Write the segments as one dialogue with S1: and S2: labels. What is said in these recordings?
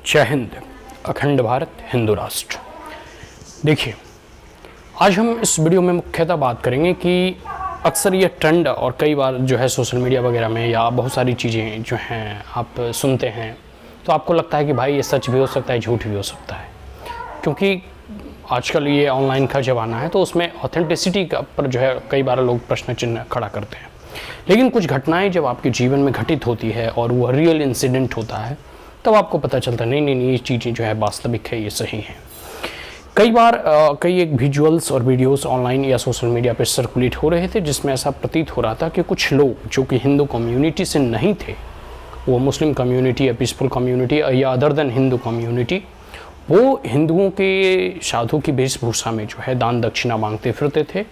S1: जय हिंद, अखंड भारत, हिंदू राष्ट्र। देखिए, आज हम इस वीडियो में मुख्यतः बात करेंगे कि अक्सर ये ट्रेंड और कई बार जो है सोशल मीडिया वगैरह में या बहुत सारी चीज़ें जो हैं आप सुनते हैं तो आपको लगता है कि भाई ये सच भी हो सकता है, झूठ भी हो सकता है, क्योंकि आजकल ये ऑनलाइन का ज़माना है तो उसमें ऑथेंटिसिटी का पर जो है कई बार लोग प्रश्न चिन्ह खड़ा करते हैं। लेकिन कुछ घटनाएं जब आपके जीवन में घटित होती है और वह रियल इंसिडेंट होता है तब आपको पता चलता है नहीं ये चीज़ें जो है वास्तविक है, ये सही है। कई बार कई एक विजुअल्स और वीडियोस ऑनलाइन या सोशल मीडिया पे सर्कुलेट हो रहे थे जिसमें ऐसा प्रतीत हो रहा था कि कुछ लोग जो कि हिंदू कम्युनिटी से नहीं थे, वो मुस्लिम कम्युनिटी या पीसफुल कम्युनिटी या अदर देन हिंदू कम्युनिटी, वो हिंदुओं के साधु की वेशभूषा में जो है दान दक्षिणा मांगते फिरते थे।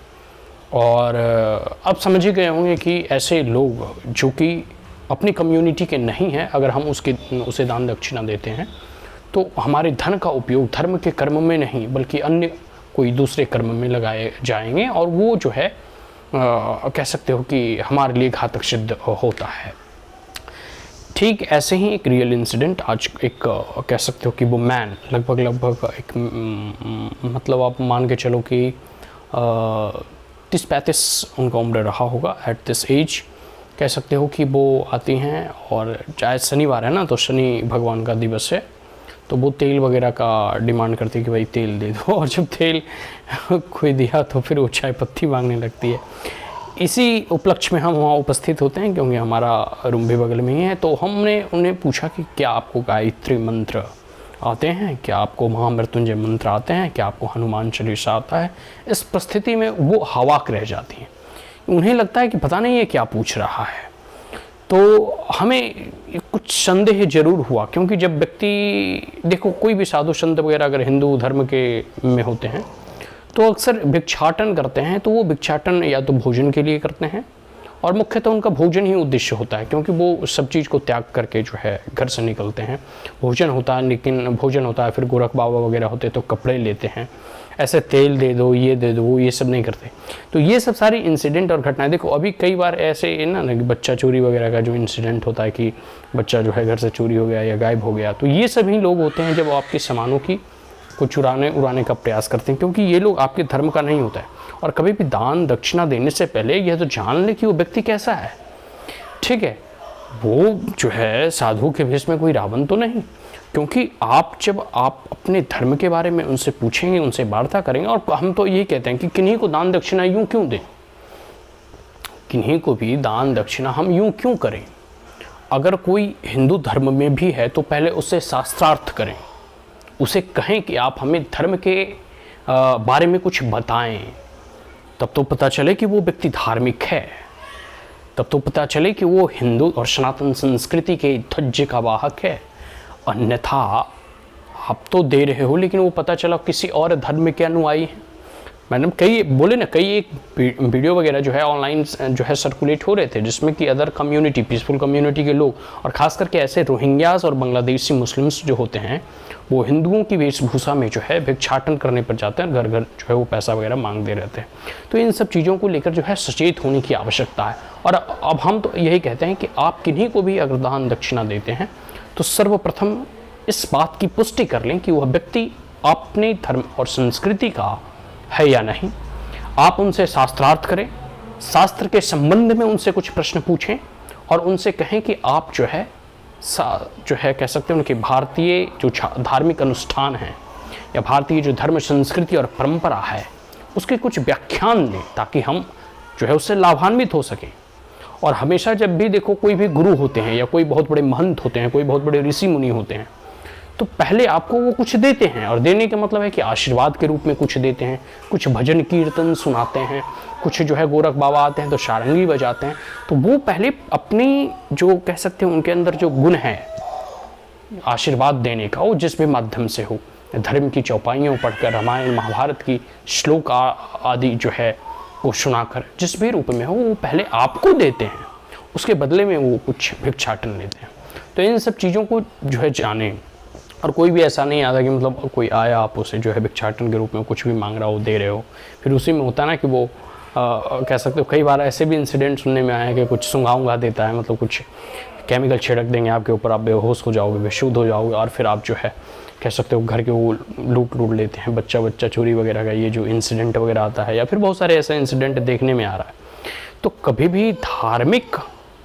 S1: और अब समझ ही गए होंगे कि ऐसे लोग जो कि अपनी कम्युनिटी के नहीं हैं, अगर हम उसे दान दक्षिणा देते हैं तो हमारे धन का उपयोग धर्म के कर्म में नहीं बल्कि अन्य कोई दूसरे कर्म में लगाए जाएंगे और वो जो है कह सकते हो कि हमारे लिए घातक सिद्ध होता है। ठीक ऐसे ही एक रियल इंसिडेंट आज एक कह सकते हो कि वो मैन लगभग एक मतलब आप मान के चलो कि 30-35 उनका उम्र रहा होगा एट दिस एज। कह सकते हो कि वो आती हैं और चाहे शनिवार है ना, तो शनि भगवान का दिवस है, तो वो तेल वगैरह का डिमांड करती है कि भाई तेल दे दो, और जब तेल कोई दिया तो फिर वो चाय पत्ती मांगने लगती है। इसी उपलक्ष्य में हम वहाँ उपस्थित होते हैं क्योंकि हमारा रूम भी बगल में ही है। तो हमने उन्हें पूछा कि क्या आपको गायत्री मंत्र आते हैं, क्या आपको महामृत्युंजय मंत्र आते हैं, क्या आपको हनुमान चालीसा आता है। इस परिस्थिति में वो हवाक रह जाती हैं, उन्हें लगता है कि पता नहीं ये क्या पूछ रहा है। तो हमें कुछ संदेह जरूर हुआ, क्योंकि जब व्यक्ति देखो कोई भी साधु संत वगैरह अगर हिंदू धर्म के में होते हैं तो अक्सर भिक्षाटन करते हैं, तो वो भिक्षाटन या तो भोजन के लिए करते हैं और मुख्यतः उनका भोजन ही उद्देश्य होता है, क्योंकि वो सब चीज़ को त्याग करके जो है घर से निकलते हैं। भोजन होता है, लेकिन भोजन होता है फिर गोरख बाबा वगैरह होते तो कपड़े लेते हैं, ऐसे तेल दे दो, ये दे दो, वो ये सब नहीं करते। तो ये सब सारी इंसिडेंट और घटनाएं देखो, अभी कई बार ऐसे ना बच्चा चोरी वगैरह का जो इंसिडेंट होता है कि बच्चा जो है घर से चोरी हो गया या गायब हो गया, तो ये सभी लोग होते हैं जब आपके सामानों की को उड़ाने का प्रयास करते हैं, क्योंकि ये लोग आपके धर्म का नहीं होता है। और कभी भी दान दक्षिणा देने से पहले यह तो जान ले कि वो व्यक्ति कैसा है। ठीक है, वो जो है साधु के भेष में कोई रावण तो नहीं, क्योंकि जब आप अपने धर्म के बारे में उनसे पूछेंगे, उनसे वार्ता करेंगे। और हम तो ये कहते हैं कि किन्हीं को दान दक्षिणा यूं क्यों दें, किन्हीं को भी दान दक्षिणा हम यूं क्यों करें। अगर कोई हिंदू धर्म में भी है तो पहले उससे शास्त्रार्थ करें, उसे कहें कि आप हमें धर्म के बारे में कुछ बताएं, तब तो पता चले कि वो व्यक्ति धार्मिक है, तब तो पता चले कि वो हिंदू और सनातन संस्कृति के ध्वज का वाहक है। अन्यथा आप तो दे रहे हो लेकिन वो पता चला किसी और धर्म के अनुयायी हैं। मैडम कई बोले ना, कई एक वीडियो वगैरह जो है ऑनलाइन जो है सर्कुलेट हो रहे थे जिसमें कि अदर कम्युनिटी, पीसफुल कम्युनिटी के लोग और ख़ास करके ऐसे रोहिंग्यास और बांग्लादेशी मुस्लिम्स जो होते हैं वो हिंदुओं की वेशभूषा में जो है भिक्षाटन करने पर जाते हैं, घर घर जो है वो पैसा वगैरह मांगते रहते हैं। तो इन सब चीज़ों को लेकर जो है सचेत होने की आवश्यकता है। और अब हम तो यही कहते हैं कि आप किन्हीं को भी अगर दान दक्षिणा देते हैं तो सर्वप्रथम इस बात की पुष्टि कर लें कि वह व्यक्ति अपने धर्म और संस्कृति का है या नहीं। आप उनसे शास्त्रार्थ करें, शास्त्र के संबंध में उनसे कुछ प्रश्न पूछें और उनसे कहें कि आप जो है कह सकते हैं उनके भारतीय जो धार्मिक अनुष्ठान हैं या भारतीय जो धर्म संस्कृति और परंपरा है उसके कुछ व्याख्यान दें, ताकि हम जो है उससे लाभान्वित हो सकें। और हमेशा जब भी देखो कोई भी गुरु होते हैं या कोई बहुत बड़े महंत होते हैं, कोई बहुत बड़े ऋषि मुनि होते हैं, तो पहले आपको वो कुछ देते हैं, और देने का मतलब है कि आशीर्वाद के रूप में कुछ देते हैं, कुछ भजन कीर्तन सुनाते हैं, कुछ जो है गोरख बाबा आते हैं तो सारंगी बजाते हैं। तो वो पहले अपनी जो कह सकते हैं उनके अंदर जो गुण है आशीर्वाद देने का, वो जिस भी माध्यम से हो, धर्म की चौपाइयों पढ़कर, रामायण महाभारत की श्लोक आदि जो है वो सुनाकर, जिस भी रूप में हो, वो पहले आपको देते हैं, उसके बदले में वो कुछ भिक्षाटन लेते हैं। तो इन सब चीज़ों को जो है जानें। और कोई भी ऐसा नहीं आता कि मतलब कोई आया आप उसे जो है भिक्षाटन के रूप में कुछ भी मांग रहा हो, दे रहे हो, फिर उसी में होता ना कि वो कह सकते हो कई बार ऐसे भी इंसिडेंट सुनने में आया है कि कुछ सुंघा देता है, मतलब कुछ केमिकल छिड़क देंगे आपके ऊपर, आप बेहोश हो जाओगे, बेशुद्ध हो जाओगे, और फिर आप जो है कह सकते हो घर के वो लूट लेते हैं, बच्चा चोरी वगैरह का ये जो इंसिडेंट वगैरह आता है, या फिर बहुत सारे ऐसे इंसिडेंट देखने में आ रहा है। तो कभी भी धार्मिक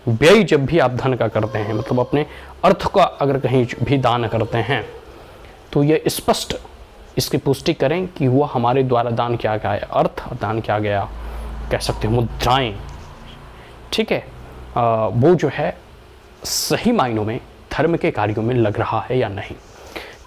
S1: व्यय जब भी आप धन का करते हैं, मतलब अपने अर्थ का अगर कहीं भी दान करते हैं, तो ये स्पष्ट इसकी पुष्टि करें कि वह हमारे द्वारा दान किया गया है अर्थ, दान किया गया कह सकते हो मुद्राएं, ठीक है, वो जो है सही मायनों में धर्म के कार्यों में लग रहा है या नहीं।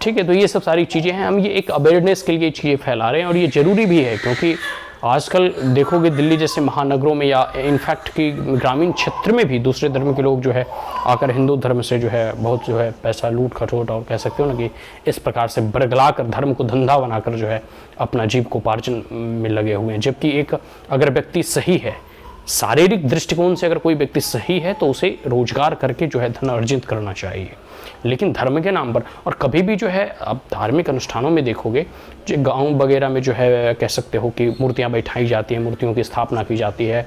S1: ठीक है, तो ये सब सारी चीज़ें हैं, हम ये एक अवेयरनेस के लिए चीज़ें फैला रहे हैं, और ये ज़रूरी भी है, क्योंकि आजकल देखोगे दिल्ली जैसे महानगरों में, या इनफैक्ट कि ग्रामीण क्षेत्र में भी दूसरे धर्म के लोग जो है आकर हिंदू धर्म से जो है बहुत जो है पैसा लूट खटोट, और कह सकते हो ना कि इस प्रकार से बरगला कर धर्म को धंधा बनाकर जो है अपना जीविकोपार्जन में लगे हुए हैं। जबकि एक अगर व्यक्ति सही है, शारीरिक दृष्टिकोण से अगर कोई व्यक्ति सही है, तो उसे रोजगार करके जो है धन अर्जित करना चाहिए, लेकिन धर्म के नाम पर। और कभी भी जो है आप धार्मिक अनुष्ठानों में देखोगे, जो गांव वगैरह में जो है कह सकते हो कि मूर्तियां बैठाई जाती हैं, मूर्तियों की स्थापना की जाती है,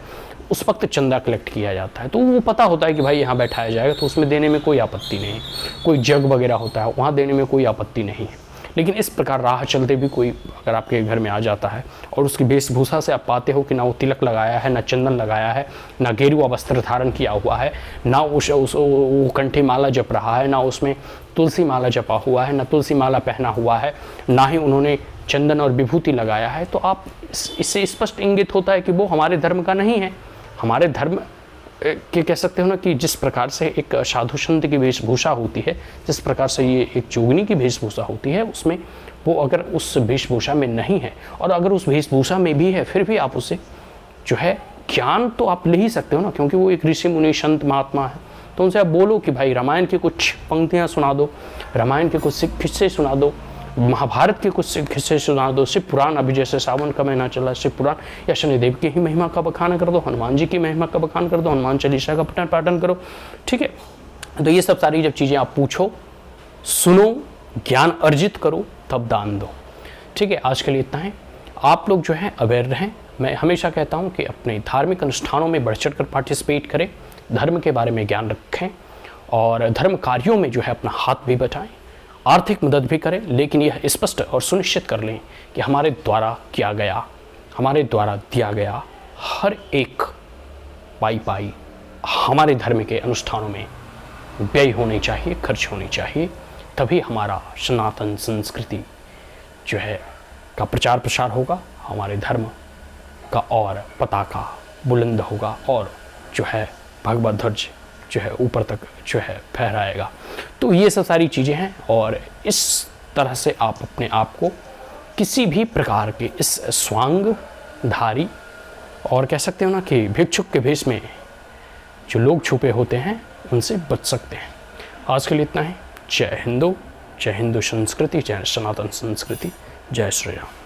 S1: उस वक्त चंदा कलेक्ट किया जाता है, तो वो पता होता है कि भाई यहाँ बैठाया जाएगा, तो उसमें देने में कोई आपत्ति नहीं। कोई जग वगैरह होता है, वहाँ देने में कोई आपत्ति नहीं है। लेकिन इस प्रकार राह चलते भी कोई अगर आपके घर में आ जाता है, और उसकी वेशभूषा से आप पाते हो कि ना वो तिलक लगाया है, ना चंदन लगाया है, ना गेरुआ वस्त्र धारण किया हुआ है, ना वो कंठी माला जप रहा है, ना उसमें तुलसी माला जपा हुआ है, ना तुलसी माला पहना हुआ है, ना ही उन्होंने चंदन और विभूति लगाया है, तो आप इससे स्पष्ट इंगित होता है कि वो हमारे धर्म का नहीं है। हमारे धर्म के कह सकते हो ना कि जिस प्रकार से एक साधु संत की वेशभूषा होती है, जिस प्रकार से ये एक जोगिनी की वेशभूषा होती है, उसमें वो अगर उस वेशभूषा में नहीं है, और अगर उस वेशभूषा में भी है, फिर भी आप उसे जो है ज्ञान तो आप ले ही सकते हो ना, क्योंकि वो एक ऋषि मुनि संत महात्मा है। तो उनसे आप बोलो कि भाई रामायण की कुछ पंक्तियाँ सुना दो, रामायण के कुछ किस्से सुना दो, महाभारत के कुछ किस्से सुना दो, शिव पुराण, अभी जैसे सावन का महीना चला, शिव पुराण या शनिदेव की ही महिमा का बखान कर दो, हनुमान जी की महिमा का बखान कर दो, हनुमान चालीसा का पठन पाठन करो। ठीक है, तो ये सब सारी जब चीज़ें आप पूछो, सुनो, ज्ञान अर्जित करो, तब दान दो। ठीक है, आज के लिए इतना है। आप लोग जो है अवेयर रहें। मैं हमेशा कहता हूँ कि अपने धार्मिक अनुष्ठानों में बढ़ चढ़ कर पार्टिसिपेट करें, धर्म के बारे में ज्ञान रखें, और धर्म कार्यों में जो है अपना हाथ भी बटाएं, आर्थिक मदद भी करें, लेकिन यह स्पष्ट और सुनिश्चित कर लें कि हमारे द्वारा किया गया, हमारे द्वारा दिया गया हर एक पाई हमारे धर्म के अनुष्ठानों में व्यय होनी चाहिए, खर्च होनी चाहिए। तभी हमारा सनातन संस्कृति जो है का प्रचार प्रसार होगा, हमारे धर्म का और पताका बुलंद होगा, और जो है भगवा ध्वज जो है ऊपर तक जो है फहराएगा। तो ये सब सारी चीज़ें हैं, और इस तरह से आप अपने आप को किसी भी प्रकार के इस स्वांगधारी और कह सकते हो ना कि भिक्षुक के भेष में जो लोग छुपे होते हैं, उनसे बच सकते हैं। आज के लिए इतना है। जय हिंदू संस्कृति, जय सनातन संस्कृति, जय श्री राम।